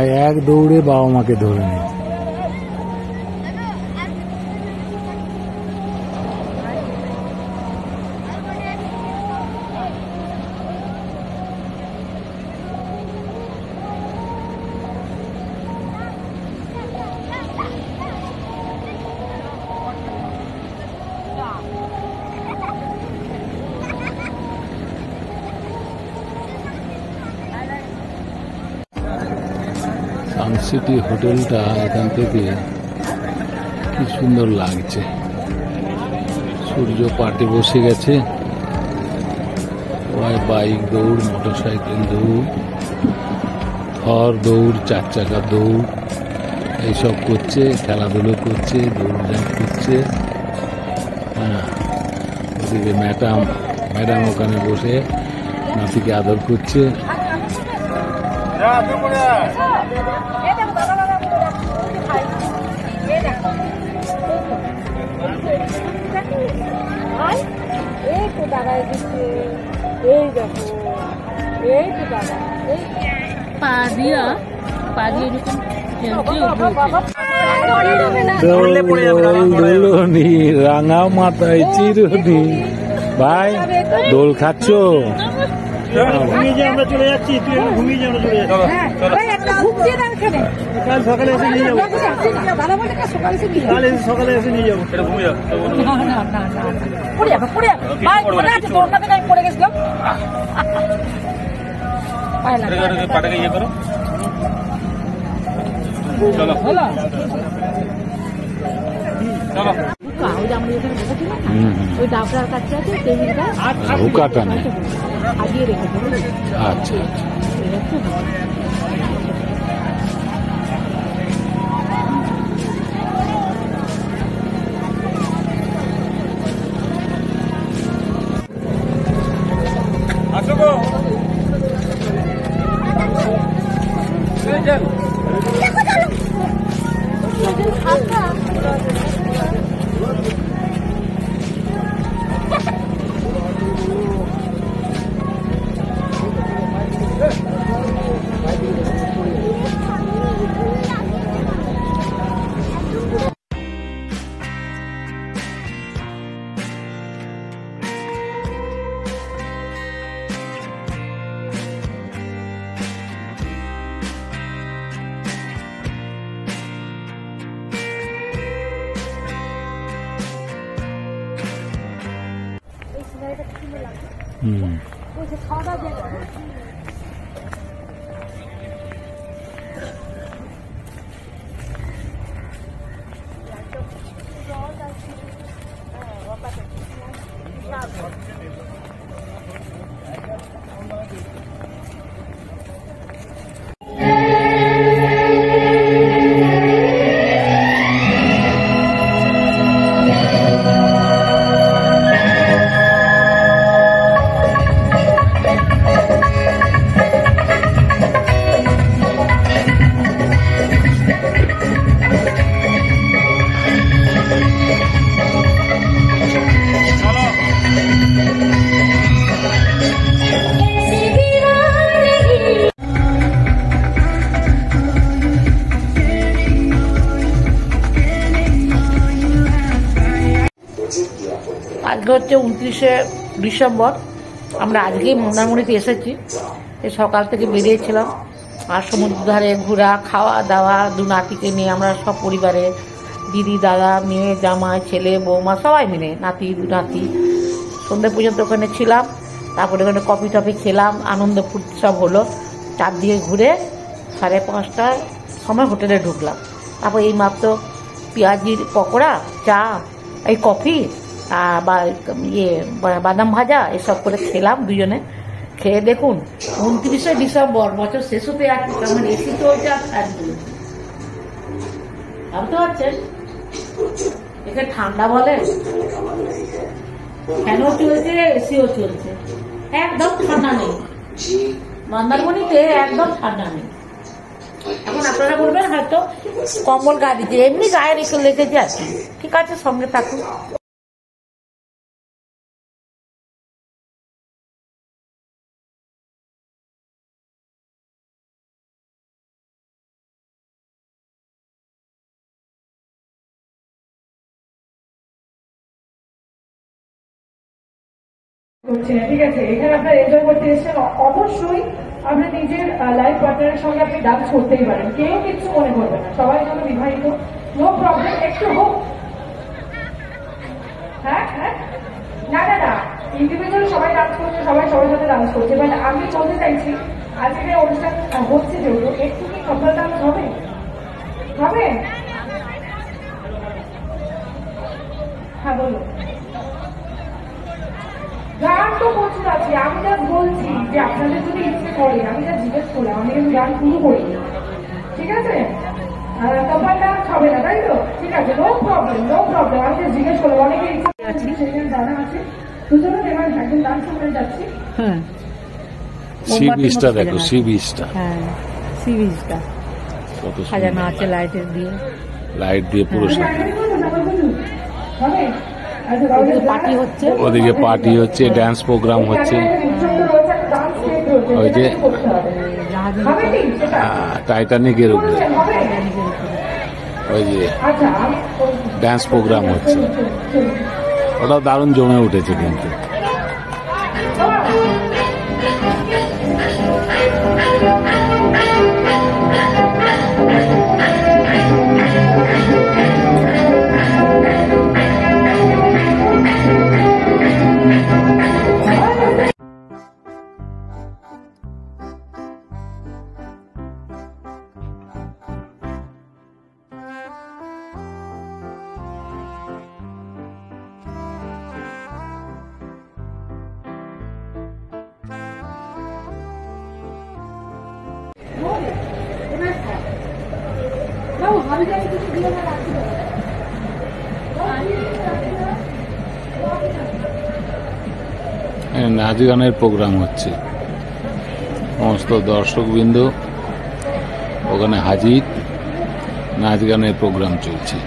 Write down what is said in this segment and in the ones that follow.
ভাই এক দৌড়ে বাবা মাকে ধরে নিয়েছে। সানসিটি হোটেলটা এখান থেকে কি সুন্দর লাগছে, সূর্য পাটে বসে গেছে, সবাই বাইক দৌড়, মোটরসাইকেল দৌড়, থর দৌড়, চার চাকা দৌড় এইসব করছে, খেলাধুলো করছে, দৌড়ঝাঁপ করছে। হ্যাঁ, ওদিকে ম্যাডাম ওখানে বসে নাতিকে আদর করছে। রাঙা মাথায় চিরুনি ভাই, দোল খাচ্ছ? ঘুমিয়ে যে আমরা চলে যাচ্ছি, তুই ঘুমিয়ে যে আমরা চলে যাচ্ছি। কাল সকালে এসে নিয়ে যাবো, সকালে এসে নিয়ে যাবো। ঘুমিয়ে যাবো, পাটাকে ইয়ে করো, চলো চলো। ওই ডাবরার কাছে আছে টেবিলটা, হুকাটা নেই, আগিয়ে রেখেছে। আচ্ছা আজকে হচ্ছে 29শে ডিসেম্বর। আমরা আজকেই মন্দারমণিতে এসেছি। এই সকাল থেকে বেরিয়েছিলাম, আর সমুদ্র ধারে ঘোরা, খাওয়া দাওয়া, দু নাতিকে নিয়ে আমরা সব পরিবারে, দিদি, দাদা, মেয়ে, জামাই, ছেলে, বৌমা সবাই মিলে, নাতি, দু নাতি, সন্ধ্যে পর্যন্ত ওখানে ছিলাম। তারপরে ওখানে কফি টফি খেলাম, আনন্দ ফুর্তি সব হলো। চারদিকে ঘুরে 5:30টার সময় হোটেলে ঢুকলাম। তারপর এই মাত্র পেঁয়াজির পকোড়া, চা, এই কফি বা বাদাম ভাজা এসব করে খেলাম দুজনে। খেয়ে দেখুন 29শে ডিসেম্বর, বছর শেষ হতে যাচ্ছে, মানে এসি চলছে আর ফ্যান চলছে, ভাবতে পারছেন? এখানে ঠান্ডা বলে, ফ্যানও চলছে, এসিও চলছে, একদম ঠান্ডা নেই মন্দারমণিতে, একদম ঠান্ডা নেই। এখন আপনারা বলবেন হয়তো কম্বল গায়ে দিচ্ছে, এমনি গায়ে রেখে লেগেছে আর কি। ঠিক আছে, সঙ্গে থাকুন। করছি না, ঠিক আছে? এখানে আপনার এনজয় করতে এসেছেন, অবশ্যই আপনার নিজের লাইফ পার্টনারের সঙ্গে আপনি ডান্স করতেই পারেন, কেউ কিছু মনে করবে না, সবাই যেন বিবাহিত, নো প্রবলেম, একটু হোক। হ্যাঁ হ্যাঁ, না না না, ইন্ডিভিজুয়াল সবাই ডান্স করছে, সবাই সবার সাথে ডান্স করছে, বাট আমি বলতে চাইছি আজকে অনুষ্ঠান হচ্ছে যেহেতু একটু কি কাপল ডান্স হবে? হবে? হ্যাঁ বলো। গান তো প্রচুর আছে, আমি যা বলছি যে আপনাদের যদি ইচ্ছে করে, আমি যা জিজ্ঞেস করলাম, আমি কিন্তু গান শুরু করি, ঠিক আছে? কাপল ডান্স হবে না, তাই তো? ঠিক আছে, নো প্রবলেম, নো প্রবলেম, আমি যা জিজ্ঞেস করলাম, অনেকে ইচ্ছে আছে, সেখানে জানা আছে, দুজনে এবার একদম ডান্স করে যাচ্ছি। হ্যাঁ, সি বিচটা দেখো, সি বিচটা হ্যাঁ, সি বিচটা কত সাজানো সুন্দর। আছে লাইটের দিয়ে, লাইট দিয়ে পুরো সাজানো। হবে? পার্টি হচ্ছে, ওদিকে পার্টি হচ্ছে, ড্যান্স প্রোগ্রাম হচ্ছে, ওই যে টাইটানিকের উপরে ওই যে ড্যান্স প্রোগ্রাম হচ্ছে, ওটাও দারুণ জমে উঠেছে কিন্তু। নাচ গানের প্রোগ্রাম হচ্ছে, সমস্ত দর্শকবৃন্দ ওখানে হাজির, নাচ গানের প্রোগ্রাম চলছে।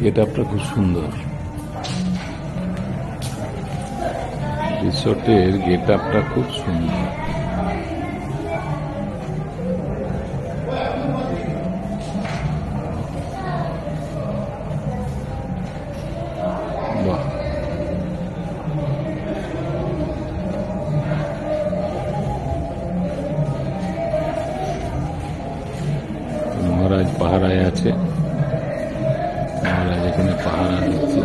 গেট আপটা খুব সুন্দর, রিসোর্টের গেট আপটা খুব সুন্দর। বাহ, মহারাজ পাহারায় আছে, মহারাজ এখানে পাহারা দিচ্ছে।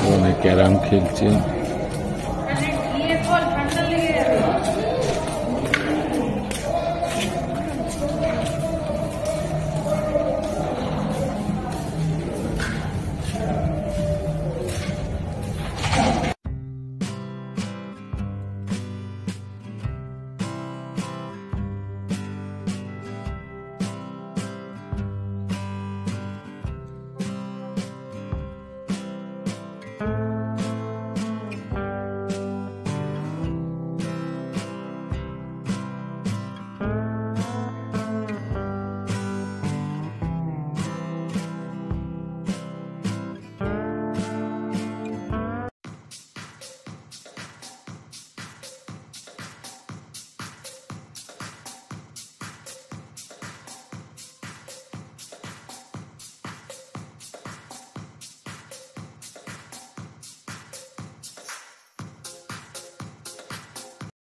ওখানে ক্যারাম খেলছে।